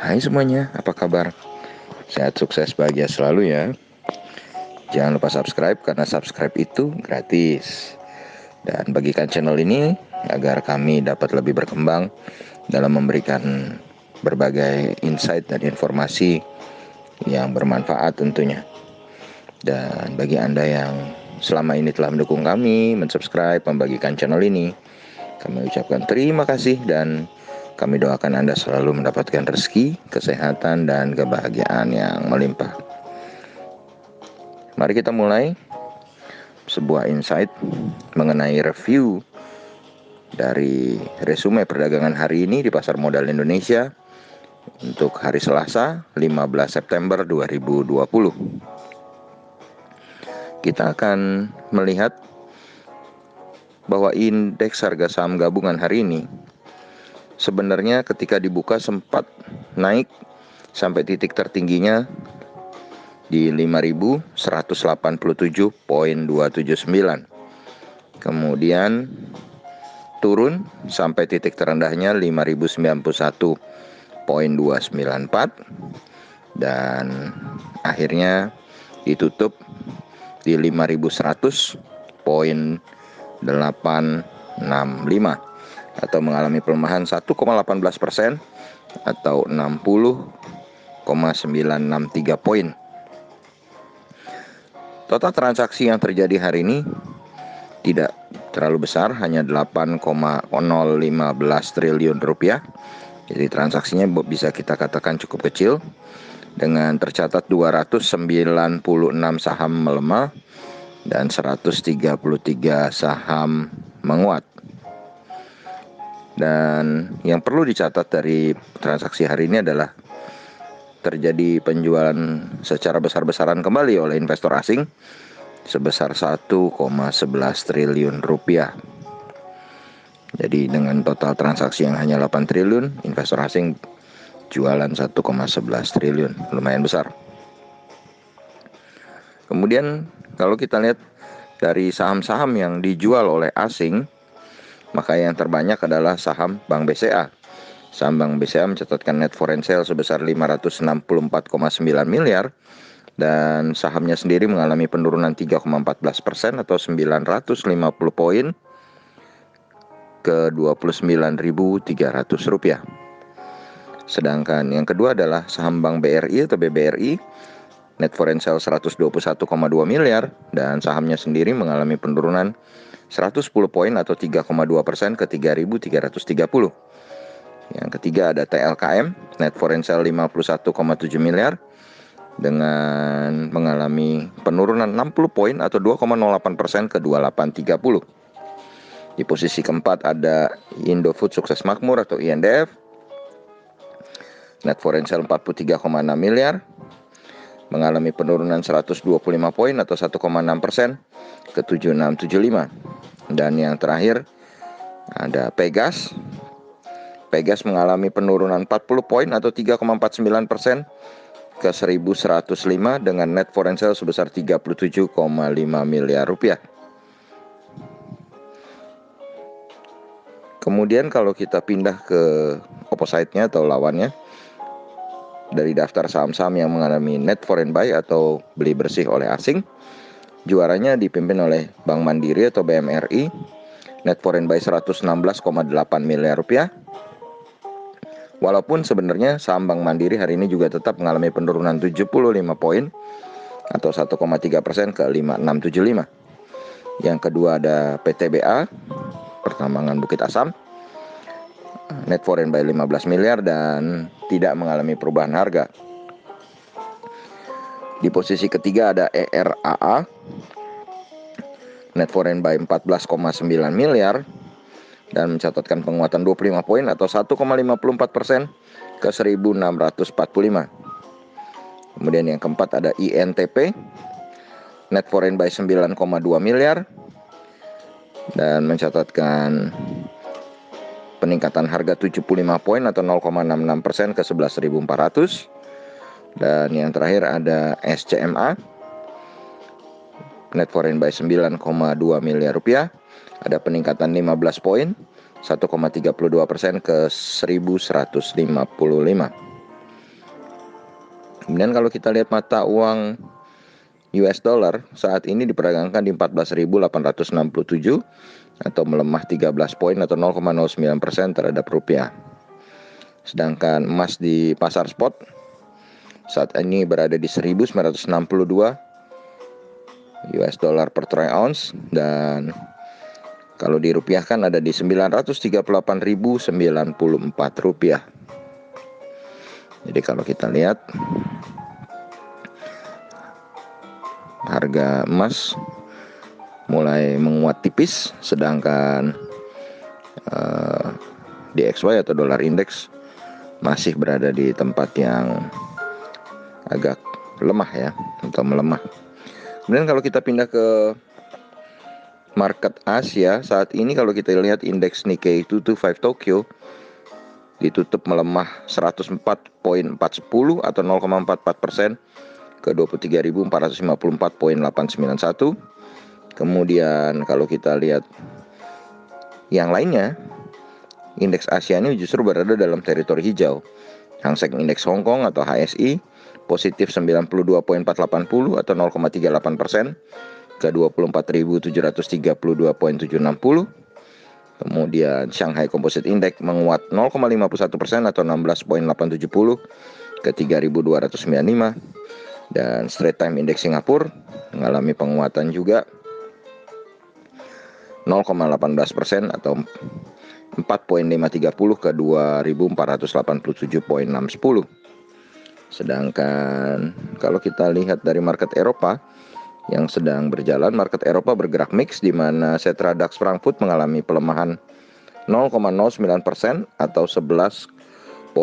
Hai semuanya, apa kabar? Sehat, sukses, bahagia selalu ya. Jangan lupa subscribe karena subscribe itu gratis. Dan bagikan channel ini agar kami dapat lebih berkembang dalam memberikan berbagai insight dan informasi yang bermanfaat tentunya. Dan bagi Anda yang selama ini telah mendukung kami, mensubscribe, membagikan channel ini, kami ucapkan terima kasih dan kami doakan Anda selalu mendapatkan rezeki, kesehatan, dan kebahagiaan yang melimpah. Mari kita mulai sebuah insight mengenai review dari resume perdagangan hari ini di pasar modal Indonesia untuk hari Selasa 15 September 2020. Kita akan melihat bahwa indeks harga saham gabungan hari ini sebenarnya ketika dibuka sempat naik sampai titik tertingginya di 5.187.279. Kemudian turun sampai titik terendahnya 5.091.294 dan akhirnya ditutup di 5.100.865 atau mengalami pelemahan 1,18% atau 60,963 poin. Total transaksi yang terjadi hari ini tidak terlalu besar, hanya 8,015 triliun rupiah. Jadi transaksinya bisa kita katakan cukup kecil, dengan tercatat 296 saham melemah dan 133 saham menguat. Dan yang perlu dicatat dari transaksi hari ini adalah terjadi penjualan secara besar-besaran kembali oleh investor asing sebesar 1,11 triliun rupiah. Jadi dengan total transaksi yang hanya 8 triliun, investor asing jualan 1,11 triliun, lumayan besar. Kemudian kalau kita lihat dari saham-saham yang dijual oleh asing, maka yang terbanyak adalah saham Bank BCA. Saham Bank BCA mencatatkan net foreign sale sebesar 564,9 miliar dan sahamnya sendiri mengalami penurunan 3,14% atau 950 poin ke 29.300 rupiah. Sedangkan yang kedua adalah saham Bank BRI atau BBRI, net foreign sale 121,2 miliar dan sahamnya sendiri mengalami penurunan 110 poin atau 3,2% ke 3.330. Yang ketiga ada TLKM, net foreign sale 51,7 miliar dengan mengalami penurunan 60 poin atau 2,08% ke 2830. Di posisi keempat ada Indofood Sukses Makmur atau INDF, net foreign sale 43,6 miliar mengalami penurunan 125 poin atau 1,6% ke 7675. Dan yang terakhir ada Pegas mengalami penurunan 40 poin atau 3,49% ke 1.105 dengan net foreign sale sebesar 37,5 miliar rupiah. Kemudian kalau kita pindah ke opposite-nya atau lawannya, dari daftar saham-saham yang mengalami net foreign buy atau beli bersih oleh asing, juaranya dipimpin oleh Bank Mandiri atau BMRI, net foreign buy 116,8 miliar rupiah. Walaupun sebenarnya saham Bank Mandiri hari ini juga tetap mengalami penurunan 75 poin atau 1,3% ke 5675. Yang kedua ada PTBA, Pertambangan Bukit Asam, net foreign buy 15 miliar dan tidak mengalami perubahan harga. Di posisi ketiga ada ERAA, net foreign buy 14,9 miliar dan mencatatkan penguatan 25 poin atau 1,54% ke 1.645. Kemudian yang keempat ada INTP, net foreign buy 9,2 miliar dan mencatatkan peningkatan harga 75 poin atau 0,66% ke 11.400. Dan yang terakhir ada SCMA, net foreign buy 9,2 miliar rupiah, ada peningkatan 15 poin 1,32% ke 1.155. Kemudian kalau kita lihat mata uang US dollar saat ini diperdagangkan di 14.867 atau melemah 13 poin atau 0,09% terhadap rupiah. Sedangkan emas di pasar spot saat ini berada di 1.962 US dollar per troy ounce, dan kalau dirupiahkan ada di 938.094 rupiah. Jadi kalau kita lihat harga emas mulai menguat tipis, sedangkan DXY atau dolar indeks masih berada di tempat yang agak lemah ya, atau melemah. Kemudian kalau kita pindah ke market Asia, saat ini kalau kita lihat indeks Nikkei 225 Tokyo ditutup melemah 104.410 atau 0,44% ke 23.454.891. Kemudian kalau kita lihat yang lainnya, indeks Asia ini justru berada dalam teritori hijau. Hang Seng Indeks Hong Kong atau HSI positif 92.480 atau 0,38% ke 24.732.760. Kemudian Shanghai Composite Index menguat 0,51% atau 16.870 ke 3.295. Dan Straits Times Index Singapura mengalami penguatan juga 0,18% atau 4.530 ke 2.487.610. Sedangkan kalau kita lihat dari market Eropa yang sedang berjalan, market Eropa bergerak mix, di mana Xetra DAX Frankfurt mengalami pelemahan 0,09% atau 11.351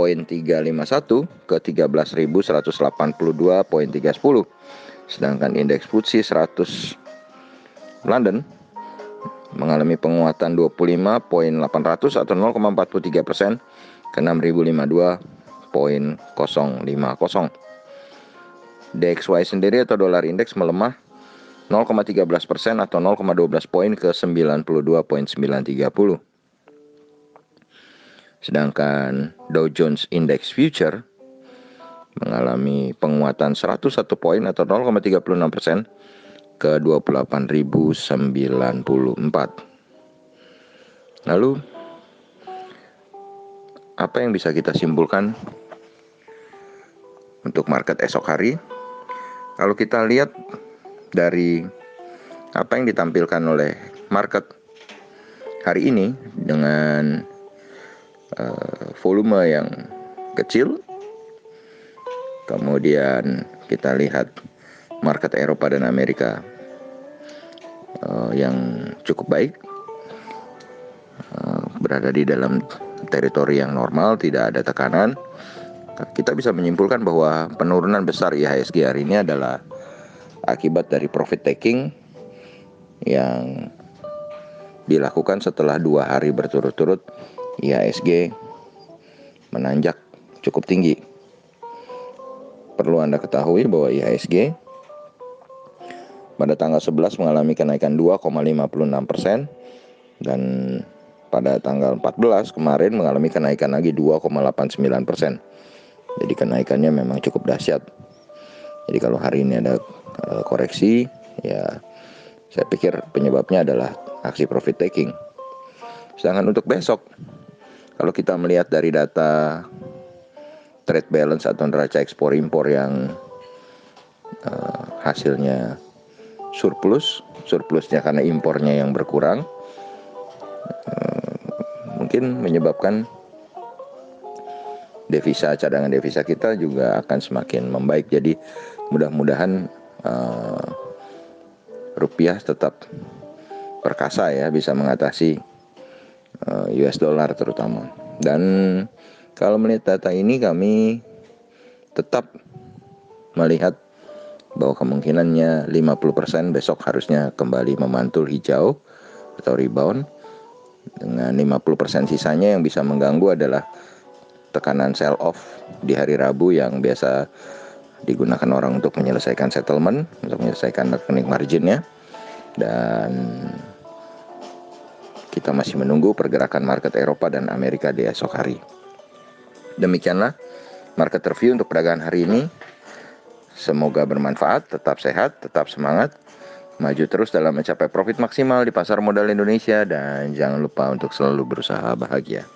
ke 13.182.310. Sedangkan indeks FTSE 100 London mengalami penguatan 25.800 atau 0,43% ke 6.052.050. DXY sendiri atau dolar indeks melemah 0,13% atau 0,12 poin ke 92.930. Sedangkan Dow Jones Index Future mengalami penguatan 101 poin atau 0,36% ke 28.094. Lalu apa yang bisa kita simpulkan untuk market esok hari? Kalau kita lihat dari apa yang ditampilkan oleh market hari ini dengan volume yang kecil, kemudian kita lihat market Eropa dan Amerika yang cukup baik, berada di dalam teritori yang normal, tidak ada tekanan. Kita bisa menyimpulkan bahwa penurunan besar IHSG hari ini adalah akibat dari profit taking yang dilakukan setelah 2 hari berturut-turut IHSG menanjak cukup tinggi. Perlu Anda ketahui bahwa IHSG pada tanggal 11 mengalami kenaikan 2,56% dan pada tanggal 14 kemarin mengalami kenaikan lagi 2,89%. Jadi kenaikannya memang cukup dahsyat. Jadi kalau hari ini ada koreksi, ya saya pikir penyebabnya adalah aksi profit taking. Sedangkan untuk besok, kalau kita melihat dari data trade balance atau neraca ekspor impor yang hasilnya surplusnya karena impornya yang berkurang, mungkin menyebabkan cadangan devisa kita juga akan semakin membaik. Jadi mudah-mudahan rupiah tetap perkasa ya, bisa mengatasi US dollar terutama. Dan kalau melihat data ini, kami tetap melihat bahwa kemungkinannya 50% besok harusnya kembali memantul hijau atau rebound. Dengan 50% sisanya yang bisa mengganggu adalah tekanan sell off di hari Rabu yang biasa digunakan orang untuk menyelesaikan settlement, untuk menyelesaikan rekening marginnya. Dan kita masih menunggu pergerakan market Eropa dan Amerika di esok hari. Demikianlah market review untuk perdagangan hari ini. Semoga bermanfaat, tetap sehat, tetap semangat, maju terus dalam mencapai profit maksimal di pasar modal Indonesia, dan jangan lupa untuk selalu berusaha bahagia.